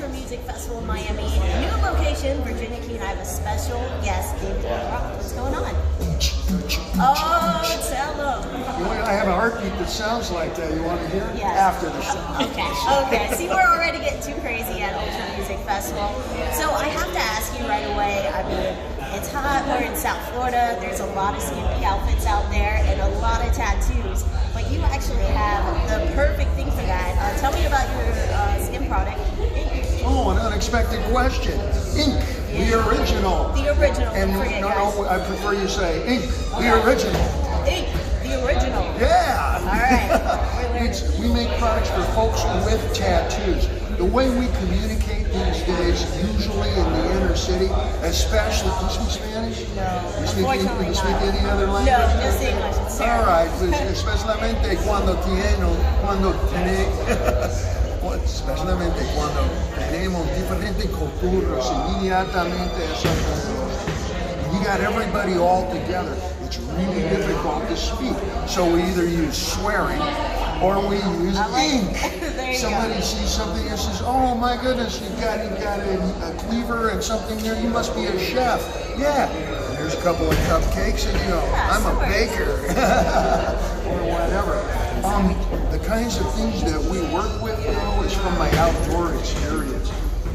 Ultra Music Festival in Miami. New location, Virginia Key, and I have a special guest, David Lee Roth. What's going on? Oh, tell them. I have an heartbeat that sounds like that. You want to hear it? Yes. After the show. Okay. See, we're already getting too crazy at Ultra Music Festival. So I have to ask you right away, I mean, it's hot, we're in South Florida, there's a lot of skimpy outfits out there and a lot of tattoos, but you actually have the perfect thing for that. Tell me about your skin product, Ink. Oh, an unexpected question. Ink, the original. The original, And guys. I prefer you say Ink, the original. Ink, the original. Yeah! All right. We make products for folks with tattoos. The way we communicate these days, usually in the inner city, especially, do you speak Spanish? No, you speak any other language? No, just English. It's all right, pues, especialmente especialmente cuando tenemos diferentes culturas, inmediatamente eso. You got everybody all together. It's really difficult to speak. So we either use swearing or we use ink. Somebody sees something and says, "Oh my goodness, you've got a cleaver and something there. You must be a chef." Yeah. And there's a couple of cupcakes, and you know, I'm a baker or whatever. The kinds of things that we work with, though, is from my outdoor experience.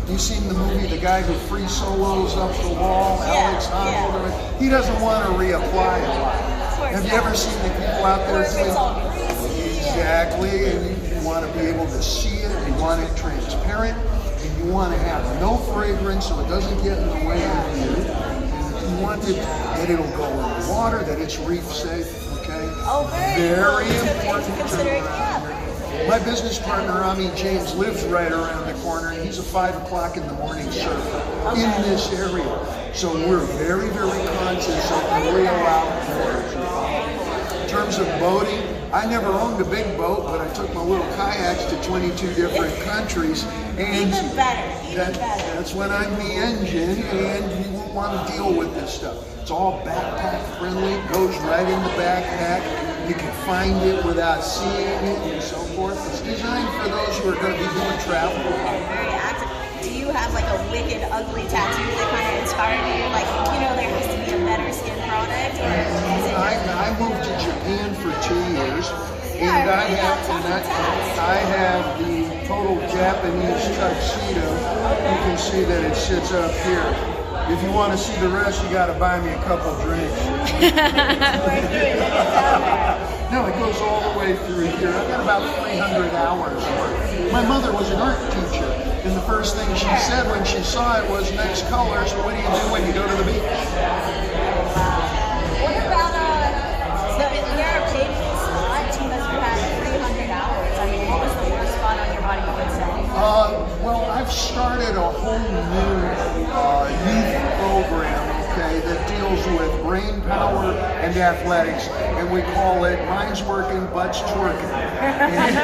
You seen the movie, the guy who free solos up the wall, Alex Honnold? He doesn't want to reapply a lot. Have you ever seen the people out there doing exactly? And you want to be able to see it, you want it transparent, and you want to have no fragrance so it doesn't get in the way of you. And you want it that it'll go in the water, that it's reef safe, okay? Oh, very important to consider. My business partner, Armin, lives right around the corner, and he's a 5 o'clock in the morning surfer in this area. So we're very, very conscious of the real outdoors. In terms of boating, I never owned a big boat, but I took my little kayaks to 22 different countries. And even better. That's when I'm the engine, and you won't want to deal with this stuff. It's all backpack friendly, goes right in the backpack. You can find it without seeing it and so forth. It's designed for those who are going to be doing travel. Very active. Do you have like a wicked, ugly tattoo that kind of inspired you? Like, you know, there has to be a better skin product? Or is it I moved to Japan for 2 years. And I have the total Japanese tuxedo. You can see that it sits up here. If you want to see the rest, you got to buy me a couple drinks. No, it goes all the way through here. I've got about 300 hours worth. My mother was an art teacher, and the first thing she said when she saw it was, "Next colors, what do you do when you go to the beach?" What about, so is there a painful spot because you had 300 hours? I mean, what was the worst spot on your body you would say? Well, I've started a whole new youth program, okay, that deals with brain power and athletics, and we call it Minds Working, Butts Twerking. And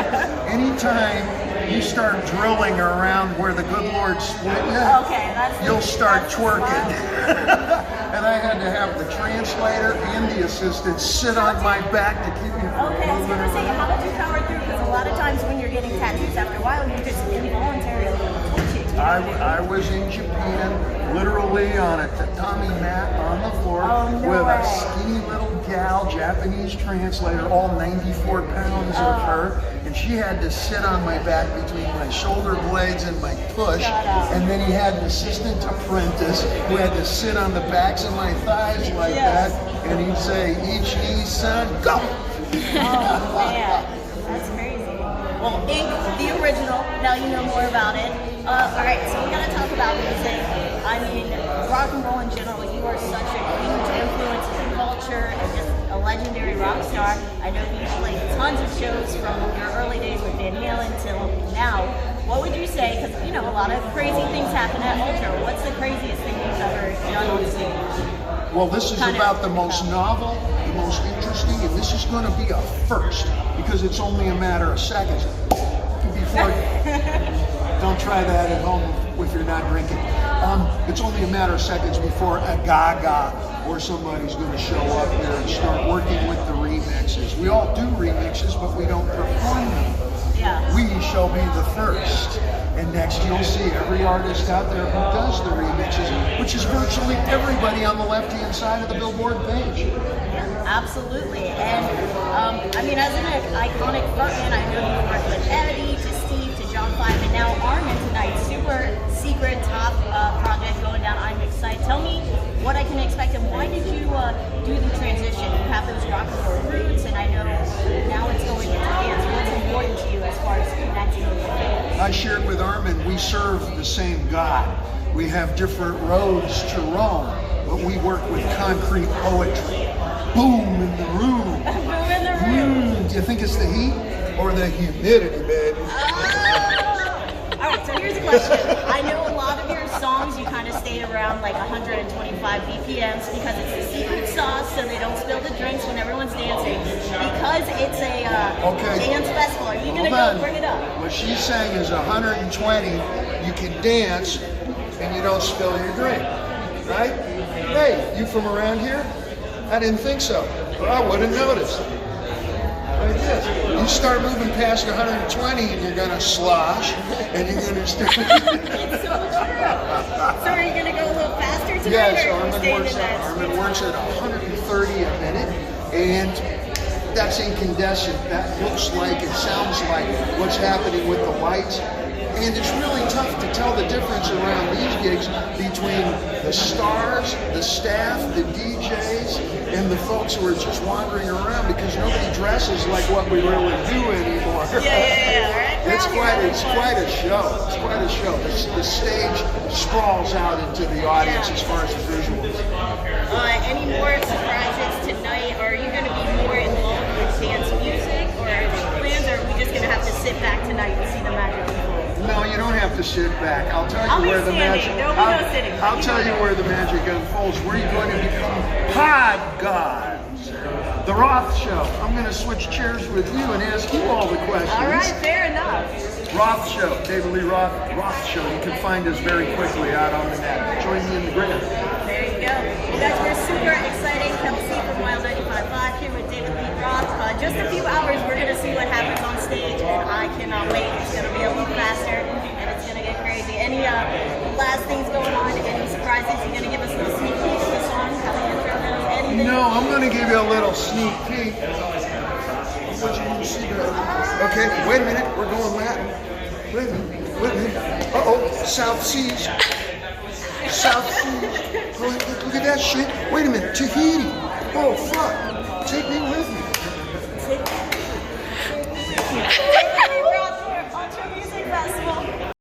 anytime you start drilling around where the good Lord split you, you'll start twerking. And I had to have the translator and the assistant sit on my back to keep me from Okay, I was going to say, how did you power through? Because a lot of times when you're getting tattoos after a while, you're just involuntarily twitching. I was in Japan, literally on a tatami mat on the floor with a skinny little gal, Japanese translator, all 94 pounds of her, and she had to sit on my back between my shoulder blades and my push, and then he had an assistant apprentice who had to sit on the backs of my thighs like that, and he'd say, "Ichi, son, go!" Oh man, that's crazy. Well, Ink, the original, now you know more about it. Alright, so we gotta talk about music. I mean, rock and roll in general, you are such a huge influence in culture and just a legendary rock star. I know you played tons of shows from your early days with Van Halen till now. What would you say, because you know, a lot of crazy things happen at Ultra. What's the craziest thing you've ever done on stage? Well, this is about the most novel, the most interesting, and this is going to be a first, because it's only a matter of seconds. Before, don't try that at home if you're not drinking. It's only a matter of seconds before a Gaga or somebody's going to show up here and start working with the remixes. We all do remixes, but we don't perform them. Yeah. We shall be the first. And next you'll see every artist out there who does the remixes, which is virtually everybody on the left-hand side of the Billboard page. Absolutely. And I mean, as an iconic frontman, I know you worked with Eddie, to Steve, to John 5, and now Armin tonight. Super secret top project going down. I'm excited. Tell me what I can expect and why did you do the transition? You have those rock and roll roots, and I know now it's going into dance. What's important to you as far as connecting with the fans? I shared with Armin, we serve the same God. We have different roads to roam, but we work with concrete poetry. Boom in the room. Boom in the room. Do you think it's the heat or the humidity, baby? All right, so here's a question. I know a lot of your songs, you kind of stay around like 125 BPMs because it's the secret sauce, so they don't spill the drinks when everyone's dancing. Because it's a dance festival, are you going to go bring it up? What she's saying is 120, you can dance and you don't spill your drink, right? Hey, you from around here? I didn't think so. Well, I wouldn't notice. Like this. You start moving past 120 and you're going to slosh and you're going to start... It's so true. So are you going to go a little faster tonight? Yes, Armin works at 130 a minute, and that's incandescent. That looks like, it sounds like what's happening with the lights. And it's really tough to tell the difference around these gigs between the stars, the staff, the DJs, and the folks who are just wandering around because nobody dresses like what we really do anymore. Yeah. It's quite a show. It's quite a show. The stage sprawls out into the audience as far as the visuals. Any more surprises tonight? Are you going to be more involved with dance music, or are there plans, or are we just going to have to sit back tonight and see the magic unfold? No, you don't have to sit back. I'll tell you where the magic. I'll tell you where the magic unfolds. Where you're going to become pod gods. The Roth Show. I'm going to switch chairs with you and ask you all the questions. All right, fair enough. Roth Show. David Lee Roth. Roth Show. You can find us very quickly out on the net. Join me in the gram. There you go. You guys were super exciting. Kelsey from Wild 95.5 here with David Lee Roth. Just a few hours, we're going to see what happens on stage, and I cannot wait. It's going to be a little faster, and it's going to get crazy. Any last things going on? Any surprises? You're going to give us a little sneak peek of the song? How the intro goes? Anything? No, I'm going to give you a little sneak peek. Okay, wait a minute. We're going Latin. Wait a minute. Uh-oh, South Seas. South Seas. Oh, look at that shit. Wait a minute. Tahiti. Oh, fuck. Take me with you.